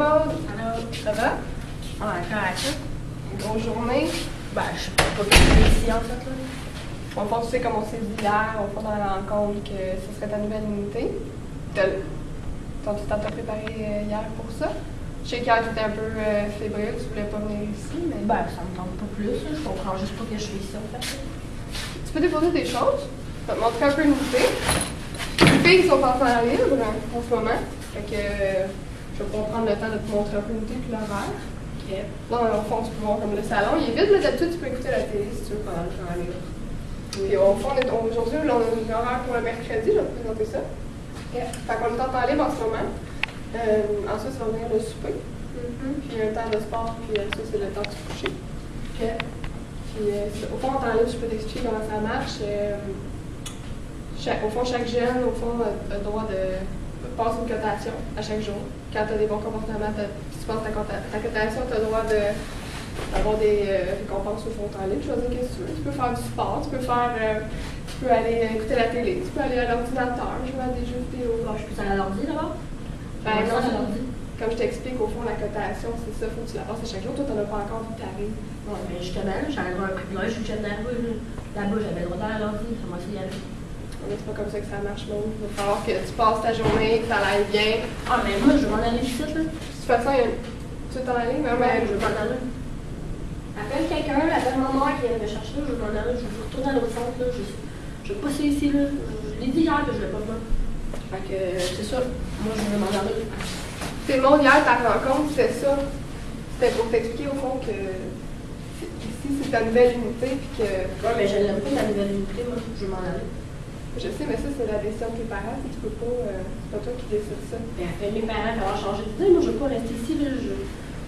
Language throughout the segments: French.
Maude. Alors, Ça va? ah, correct. Une grosse journée. Ben, je sais pas que c'est ici, en fait, là. Au fond, tu sais, comme on s'est dit hier, au fond, dans la rencontre, que ce serait ta nouvelle unité. Tu t'en as préparé hier pour ça? Je sais qu'hier, tu étais un peu fébrile, tu voulais pas venir ici, mais... Ben, ça me tente pas plus, là. Je comprends juste pas que je fais ici, en fait. Tu peux déposer des choses. Je vais te montrer un peu l'unité. Les filles sont en temps libre en ce moment. Fait que je vais pouvoir prendre le temps de te montrer un peu l'unité puis l'horaire. OK. Là, au fond, tu peux voir comme le salon. Il est vide, mais d'habitude, tu peux écouter la télé si tu veux pendant le temps libre. Puis au fond, aujourd'hui, là, on a une horaire pour le mercredi. Je vais te présenter ça. Okay. Fait qu'on est en temps libre en ce moment. Ensuite, ça va venir le souper. Puis un temps de sport, puis ça, c'est le temps de se coucher. OK. Puis au fond, en temps libre, je peux t'expliquer comment ça marche. Au fond, chaque jeune, au fond, a le droit de passer une cotation à chaque jour. Quand tu as des bons comportements, si tu passes ta cotation, tu as le droit d'avoir des récompenses au fond temps libre. Choisir ce que tu veux. Tu peux faire du sport, tu peux aller écouter la télé, tu peux aller à l'ordinateur, jouer à des jeux vidéo. Bon, je peux aller à l'ordi, d'abord? Ben non, à l'ordi. comme je t'explique, au fond, la cotation, c'est ça, il faut que tu la passes à chaque jour. Toi, tu n'en as pas encore vu que tu arrives. Ouais, mais justement, j'avais un privilège, je suis jeune nerveux. Là-bas, j'avais le droit d'aller à l'ordi, ça m'a essayé d'aller. Mais c'est pas comme ça que ça marche, non. Il va falloir que tu passes ta journée, que ça aille bien. Ah, mais moi, je vais m'en aller ici, là. De toute façon, tu veux t'en aller? Ouais, je vais m'en aller. Appelle quelqu'un, appelle ma mère qui vient me chercher, je vais m'en aller, je vais retourner à l'autre centre, là. Je vais passer ici, là. Je l'ai dit hier que je vais pas venir. Fait que, c'est ça. Moi, je vais m'en aller. C'est mon hier, ta rencontre, c'était ça. C'était pour t'expliquer au fond que ici, c'est ta nouvelle unité, puis que... Ouais, mais je n'aime pas ma nouvelle unité, moi. Je vais m'en aller. Je sais, mais ça, c'est la décision de tes parents, tu peux pas... c'est pas toi qui décides ça. Mais après, mes parents vont changer d'idée. Moi, je veux pas rester ici, là.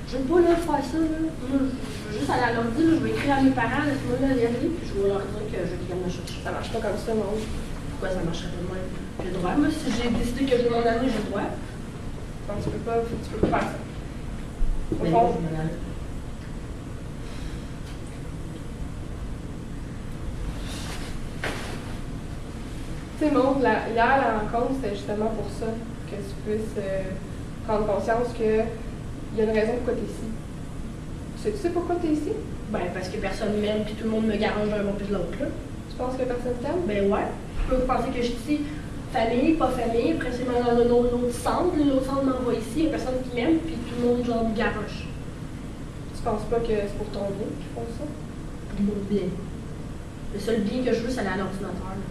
Je veux pas, là, faire ça, là. Moi, je veux juste aller à l'ordi, là. Je vais écrire à mes parents, laisse-moi là, y aller, puis je vais leur dire que je viens me chercher. Ça marche pas comme ça, non? Pourquoi ça marcherait pas de même? J'ai le droit. Moi, si j'ai décidé que je veux m'en aller, j'ai le droit. Non, tu peux pas faire ça. Au Mais fond, non, je vais m'en aller. tu sais, Maud, hier, la rencontre, c'était justement pour ça, que tu puisses prendre conscience qu'il y a une raison pourquoi tu es ici. Tu sais pourquoi tu es ici? Ben, parce que personne m'aime, puis tout le monde me garage d'un bon puis de l'autre, là. Tu penses que personne t'aime? Ben, ouais. Je peux penser que je suis ici, famille, pas famille, après c'est dans un autre centre, l'autre centre m'envoie ici, il y a personne qui m'aime, puis tout le monde, genre, me garage. Tu penses pas que c'est pour ton bien qu'ils font ça? Pour mon bien. Le seul bien que je veux, c'est aller à l'ordinateur, là.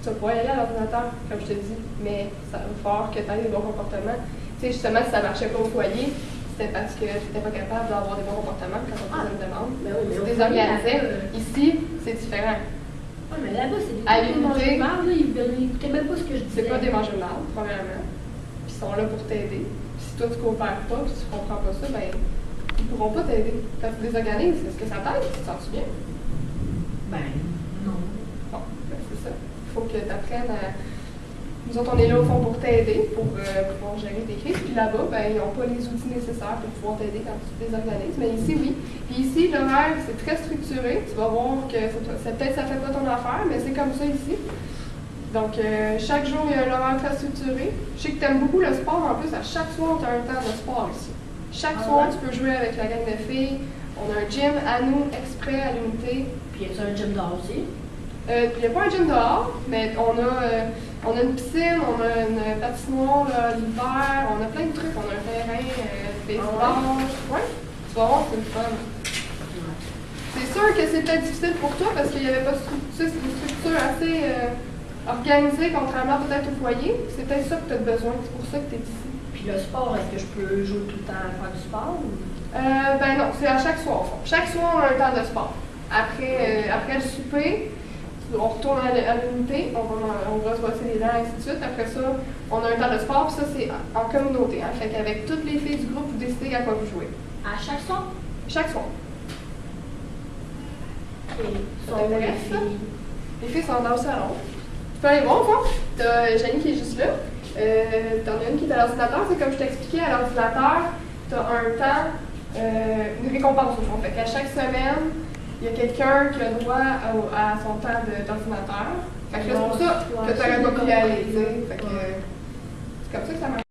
Tu vas pouvoir y aller à l'ordinateur, comme je te dis, mais ça va falloir que tu aies des bons comportements. Tu sais, justement, si ça ne marchait pas au foyer, c'était parce que tu n'étais pas capable d'avoir des bons comportements quand on te faisait une demande. Ben oui, mais Tu au désorganisais. foyer, Ici, c'est différent. Ouais, mais là-bas, c'est des À gens qui l'unité, mangent de marde, là, ils n'écoutaient même pas ce que je disais. C'est pas des mangeurs de marde, premièrement. Puis ils sont là pour t'aider. Puis si toi, tu ne coopères pas, puis tu ne comprends pas ça, ben ils ne pourront pas t'aider. Quand tu désorganises, est-ce que ça t'aide? Tu te sens-tu bien? Ben, non. Bon, ben, c'est ça. Il faut que tu apprennes à... Nous autres, on est là au fond pour t'aider, pour pouvoir gérer tes crises. Puis là-bas, ben, ils n'ont pas les outils nécessaires pour pouvoir t'aider quand tu te désorganises. Mais ici, oui. Puis ici, l'horaire, c'est très structuré. Tu vas voir que peut-être ça fait pas ton affaire, mais c'est comme ça ici. Donc, chaque jour, il y a un horaire très structuré. Je sais que tu aimes beaucoup le sport. En plus, à chaque soir, tu as un temps de sport ici. Chaque soir, tu peux jouer avec la gang de filles. On a un gym à nous, exprès à l'unité. Puis y a-t-il un gym dehors aussi? Il n'y a pas un gym dehors, mais on a une piscine, on a une patinoire l'hiver, on a plein de trucs. On a un terrain, baseball. Ouais, tu vas voir, c'est le fun. C'est sûr que c'est peut-être difficile pour toi parce qu'il n'y avait pas de structure, c'est une structure assez organisée, contrairement peut-être au foyer. C'est peut-être ça que tu as besoin, c'est pour ça que tu es ici. Puis le sport, est-ce que je peux jouer tout le temps à faire du sport? Ou... Ben non, c'est à chaque soir. Chaque soir, on a un temps de sport. Après le souper, on retourne à l'unité, on va se brosser les dents, et ainsi de suite. Après ça, on a un temps de sport, puis ça, c'est en communauté. Hein. Fait qu'avec toutes les filles du groupe, vous décidez à quoi vous jouez. À chaque soir? Chaque soir. Okay. Ça t'intéresse, ça? Les filles sont dans le salon. Tu peux aller voir, quoi. T'as Janie qui est juste là. T'en as une qui est à l'ordinateur. C'est comme je t'expliquais, à l'ordinateur, t'as un temps, une récompense au fond. Fait qu'à chaque semaine, il y a quelqu'un qui a droit à son temps d'ordinateur. Fait que là, c'est pour ça que tu n'aurais pas pu y aller. Fait que c'est comme ça que ça marche.